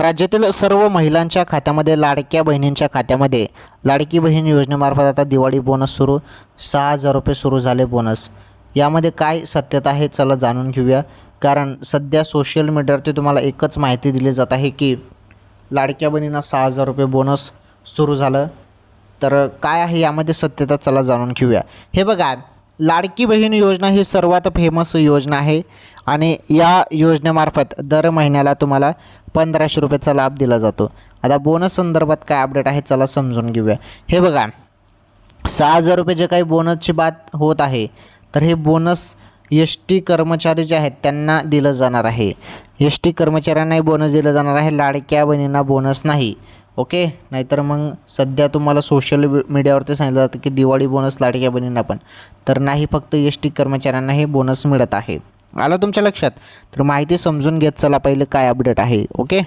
राज्यातील सर्व महिलांच्या खात्यामध्ये लाडक्या बहिणींच्या खात्यामध्ये लाडकी बहीण योजनेमार्फत आता दिवाळी बोनस सुरू 6,000 रुपये सुरू झाले बोनस. यामध्ये काय सत्यता आहे चला जाणून घेऊया. कारण सध्या सोशल मीडियावरती तुम्हाला एकच माहिती दिली जात आहे की लाडक्या बहिणींना 6,000 रुपये बोनस सुरू झालं. तर काय आहे यामध्ये सत्यता चला जाणून घेऊया. हे बघा, लाडकी बहीण योजना ही सर्वात फेमस योजना आहे आणि या योजनेमार्फत दर महिन्याला तुम्हाला 1,500 रुपयाचा लाभ दिला जातो. आता बोनस संदर्भात काय अपडेट आहे चला समजून घेऊया. हे बघा, 6,000 रुपये जे काही बोनसची बात होत आहे तर हे बोनस एस-टी कर्मचारी जे आहेत त्यांना दिलं जाणार आहे. एस-टी कर्मचाऱ्यांनाही बोनस दिलं जाणार आहे, लाडक्या बहिणींना बोनस नाही. ओके, नाहीतर मग सध्या तुम्हाला सोशल मीडियावरती सांगितलं जातं की दिवाळी बोनस लाडक्या बहिणींना पण, तर नाही, फक्त एस-टी कर्मचाऱ्यांना हे बोनस मिळत आहे. आलं तुमच्या लक्षात? तर माहिती समजून घेत चला पहिले काय अपडेट आहे. ओके.